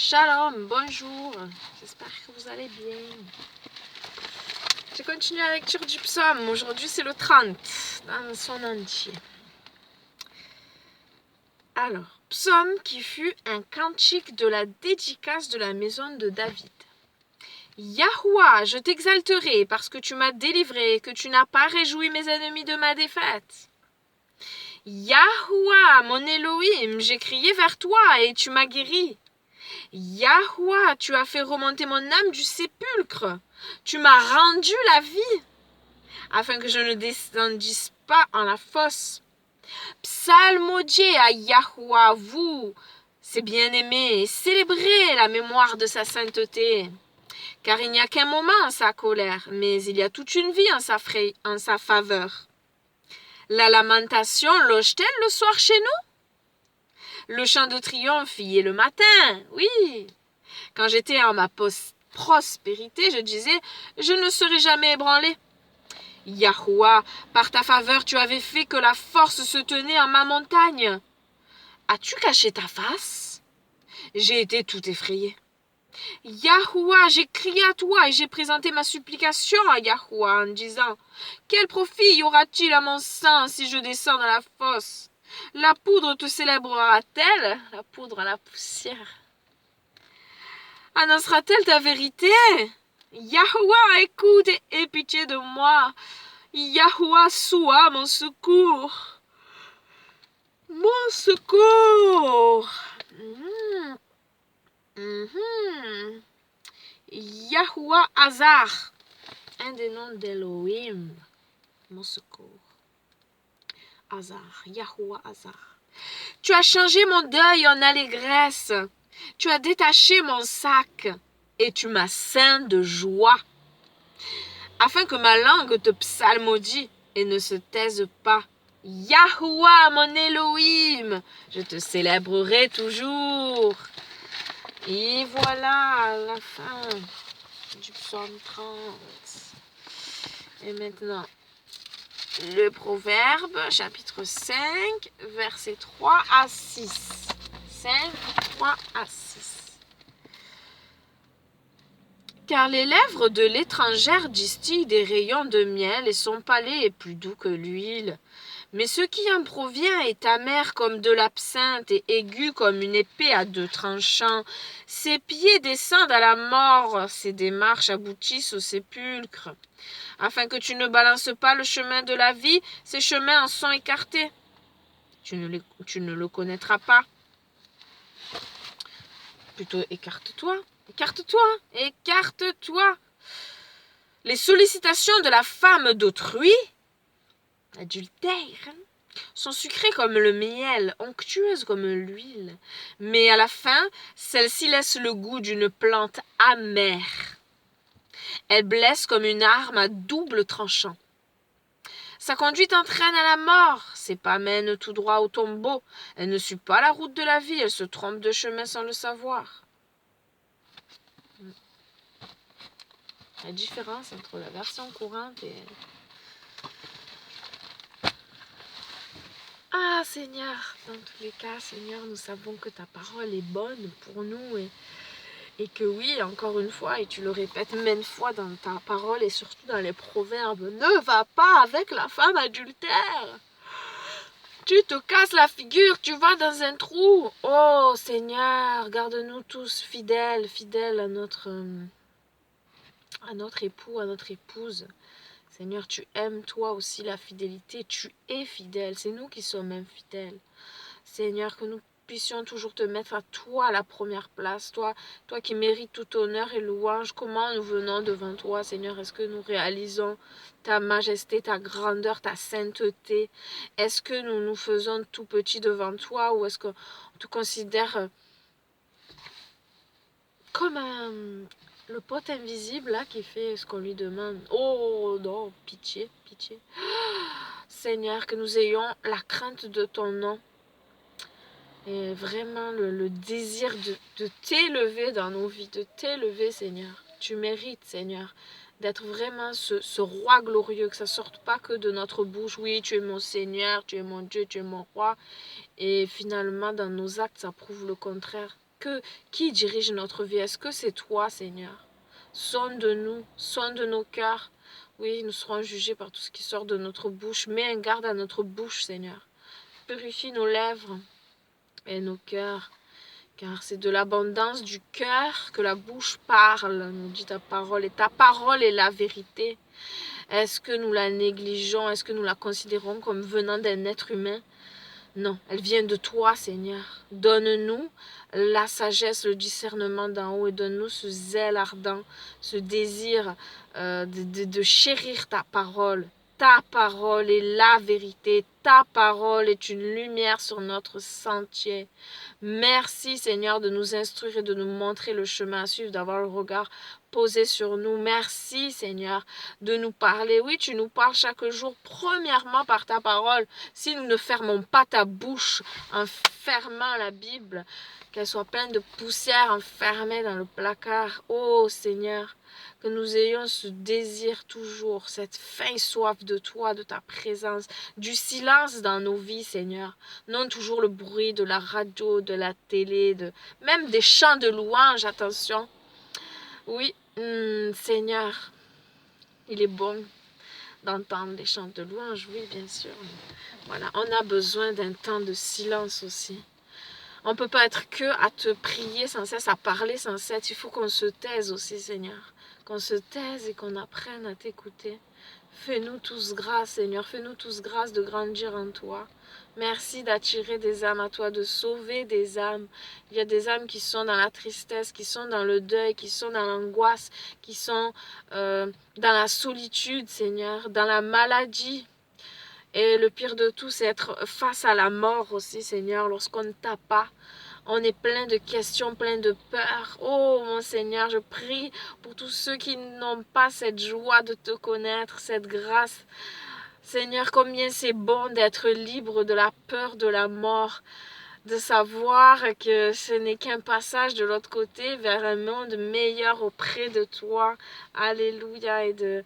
Shalom, bonjour, j'espère que vous allez bien. Je continue la lecture du psaume, aujourd'hui c'est le 30, dans son entier. Alors, psaume qui fut un cantique de la dédicace de la maison de David. Yahoua, je t'exalterai parce que tu m'as délivré, que tu n'as pas réjoui mes ennemis de ma défaite. Yahoua, mon Elohim, j'ai crié vers toi et tu m'as guéri. Yahoua, tu as fait remonter mon âme du sépulcre. Tu m'as rendu la vie, afin que je ne descendisse pas en la fosse. Psalmodiez à Yahoua, vous, ses bien-aimés, et célébrez la mémoire de sa sainteté. Car il n'y a qu'un moment en sa colère, mais il y a toute une vie en sa faveur. La lamentation loge-t-elle le soir chez nous? Le chant de triomphe y est le matin, oui. Quand j'étais en ma prospérité, je disais, je ne serai jamais ébranlé. Yahoua, par ta faveur, tu avais fait que la force se tenait en ma montagne. As-tu caché ta face? J'ai été tout effrayé. Yahoua, j'ai crié à toi et j'ai présenté ma supplication à Yahoua en disant, quel profit y aura-t-il à mon sang si je descends dans la fosse? La poudre te célébrera-t-elle? La poudre à la poussière. Annoncera-t-elle ta vérité? Yahoua, écoute et aie pitié de moi. Yahoua, sois mon secours. Mon secours. Yahoua Hazar, un des noms d'Elohim, mon secours. Hazar, Yahoua Hazar. Tu as changé mon deuil en allégresse. Tu as détaché mon sac et tu m'as ceint de joie, afin que ma langue te psalmodie et ne se taise pas. Yahoua, mon Elohim, je te célébrerai toujours. Et voilà la fin du psaume 30. Et maintenant, le Proverbe, chapitre 5, versets 3 à 6. 5, 3 à 6. Car les lèvres de l'étrangère distillent des rayons de miel et son palais est plus doux que l'huile. Mais ce qui en provient est amer comme de l'absinthe et aigu comme une épée à deux tranchants. Ses pieds descendent à la mort, ses démarches aboutissent au sépulcre. Afin que tu ne balances pas le chemin de la vie, ses chemins en sont écartés. Tu ne le connaîtras pas. Plutôt écarte-toi. Écarte-toi, écarte-toi. Les sollicitations de la femme d'autrui, adultère, sont sucrées comme le miel, onctueuses comme l'huile. Mais à la fin, celle-ci laisse le goût d'une plante amère. Elle blesse comme une arme à double tranchant. Sa conduite entraîne à la mort, ses pas mènent tout droit au tombeau. Elle ne suit pas la route de la vie, elle se trompe de chemin sans le savoir. La différence entre la version courante et... Ah Seigneur, dans tous les cas, Seigneur, nous savons que ta parole est bonne pour nous et que oui, encore une fois, et tu le répètes maintes fois dans ta parole et surtout dans les proverbes, ne va pas avec la femme adultère. Tu te casses la figure, tu vas dans un trou. Oh Seigneur, garde-nous tous fidèles, fidèles à notre époux, à notre épouse. Seigneur, tu aimes toi aussi la fidélité, tu es fidèle, c'est nous qui sommes infidèles. Seigneur, que nous puissions toujours te mettre à toi à la première place, toi qui mérites tout honneur et louange. Comment nous venons devant toi, Seigneur? Est-ce que nous réalisons ta majesté, ta grandeur, ta sainteté? Est-ce que nous nous faisons tout petits devant toi ou est-ce qu'on te considère comme le pote invisible là qui fait ce qu'on lui demande? Oh non, pitié, pitié. Seigneur, que nous ayons la crainte de ton nom et vraiment le désir de t'élever dans nos vies, de t'élever, Seigneur. Tu mérites, Seigneur, d'être vraiment ce roi glorieux, que ça sorte pas que de notre bouche. Oui, tu es mon Seigneur, tu es mon Dieu, tu es mon roi. Et finalement, dans nos actes, ça prouve le contraire. Qui dirige notre vie? Est-ce que c'est toi, Seigneur? Sonde-nous, sonde nos cœurs. Oui, nous serons jugés par tout ce qui sort de notre bouche. Mets un garde à notre bouche, Seigneur. Purifie nos lèvres et nos cœurs. Car c'est de l'abondance du cœur que la bouche parle, nous dit ta parole. Et ta parole est la vérité. Est-ce que nous la négligeons? Est-ce que nous la considérons comme venant d'un être humain? Non, elle vient de toi, Seigneur. Donne-nous la sagesse, le discernement d'en haut et donne-nous ce zèle ardent, ce désir de chérir ta parole. Ta parole est la vérité. Ta parole est une lumière sur notre sentier. Merci, Seigneur, de nous instruire et de nous montrer le chemin à suivre, d'avoir le regard posé sur nous. Merci, Seigneur, de nous parler. Oui, tu nous parles chaque jour, premièrement par ta parole. Si nous ne fermons pas ta bouche en fermant la Bible, qu'elle soit pleine de poussière enfermée dans le placard. Oh, Seigneur, que nous ayons ce désir toujours, cette faim et soif de toi, de ta présence, du silence dans nos vies, Seigneur. Non toujours le bruit de la radio, de la télé, même des chants de louange, attention. Oui, Seigneur, il est bon d'entendre des chants de louange, oui, bien sûr. Voilà, on a besoin d'un temps de silence aussi. On ne peut pas être que à te prier sans cesse, à parler sans cesse. Il faut qu'on se taise aussi, Seigneur. Qu'on se taise et qu'on apprenne à t'écouter. Fais-nous tous grâce, Seigneur. Fais-nous tous grâce de grandir en toi. Merci d'attirer des âmes à toi, de sauver des âmes. Il y a des âmes qui sont dans la tristesse, qui sont dans le deuil, qui sont dans l'angoisse, qui sont dans la solitude, Seigneur, dans la maladie. Et le pire de tout, c'est être face à la mort aussi, Seigneur, lorsqu'on ne t'a pas. On est plein de questions, plein de peurs. Oh, mon Seigneur, je prie pour tous ceux qui n'ont pas cette joie de te connaître, cette grâce. Seigneur, combien c'est bon d'être libre de la peur de la mort, de savoir que ce n'est qu'un passage de l'autre côté vers un monde meilleur auprès de toi. Alléluia. Et de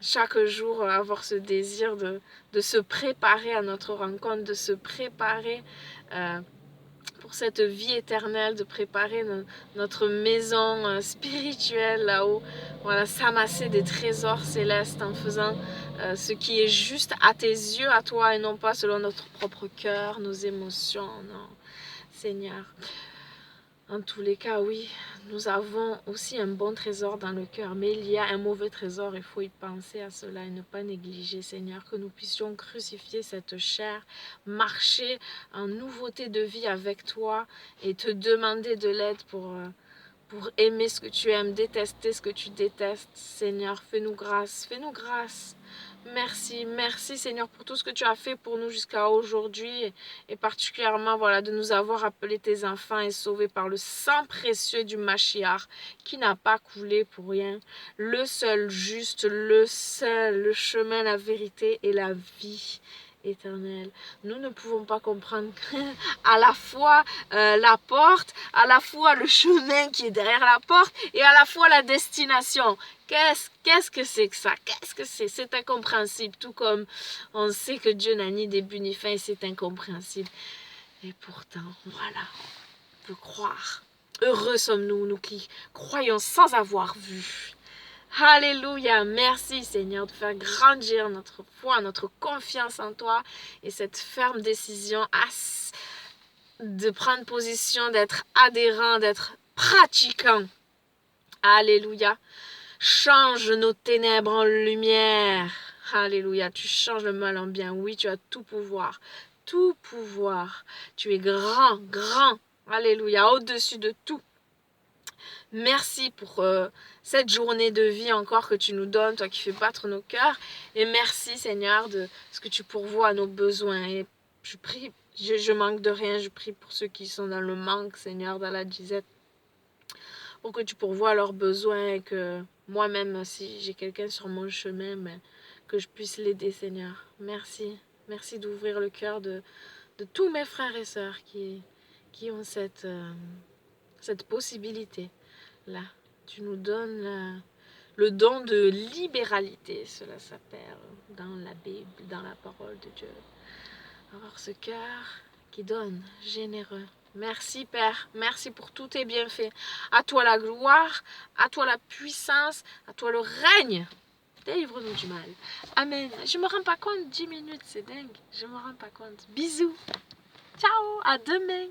chaque jour avoir ce désir de se préparer à notre rencontre, de se préparer pour cette vie éternelle, de préparer notre maison spirituelle là-haut. Voilà, s'amasser des trésors célestes en faisant ce qui est juste à tes yeux, à toi, et non pas selon notre propre cœur, nos émotions, non. Seigneur. En tous les cas, oui, nous avons aussi un bon trésor dans le cœur, mais il y a un mauvais trésor, il faut y penser à cela et ne pas négliger, Seigneur, que nous puissions crucifier cette chair, marcher en nouveauté de vie avec toi et te demander de l'aide pour aimer ce que tu aimes, détester ce que tu détestes. Seigneur, fais-nous grâce, fais-nous grâce. Merci, merci Seigneur pour tout ce que tu as fait pour nous jusqu'à aujourd'hui et particulièrement voilà de nous avoir appelés tes enfants et sauvés par le sang précieux du Mashiach qui n'a pas coulé pour rien. Le seul juste, le seul, le chemin, la vérité et la vie éternelle. Nous ne pouvons pas comprendre à la fois la porte, à la fois le chemin qui est derrière la porte et à la fois la destination. Qu'est-ce que c'est que ça? Qu'est-ce que c'est? C'est incompréhensible, tout comme on sait que Dieu n'a ni début ni fin et c'est incompréhensible. Et pourtant, voilà, on peut croire. Heureux sommes-nous, nous qui croyons sans avoir vu. Alléluia, merci Seigneur de faire grandir notre foi, notre confiance en toi et cette ferme décision de prendre position, d'être adhérent, d'être pratiquant. Alléluia, change nos ténèbres en lumière. Alléluia, tu changes le mal en bien. Oui, tu as tout pouvoir, tout pouvoir. Tu es grand, grand. Alléluia, au-dessus de tout. Merci pour cette journée de vie encore que tu nous donnes, toi qui fais battre nos cœurs. Et merci Seigneur de ce que tu pourvois à nos besoins. Et je prie, je manque de rien, je prie pour ceux qui sont dans le manque, Seigneur, dans la disette, pour que tu pourvoies à leurs besoins et que moi-même, si j'ai quelqu'un sur mon chemin, ben, que je puisse l'aider, Seigneur. Merci. Merci d'ouvrir le cœur de tous mes frères et sœurs qui ont cette possibilité. Là, tu nous donnes le don de libéralité, cela s'appelle dans la Bible, dans la parole de Dieu. Avoir ce cœur qui donne, généreux. Merci Père, merci pour tous tes bienfaits. À toi la gloire, à toi la puissance, à toi le règne. Délivre-nous du mal. Amen. Je me rends pas compte, 10 minutes, c'est dingue. Je me rends pas compte. Bisous. Ciao, à demain.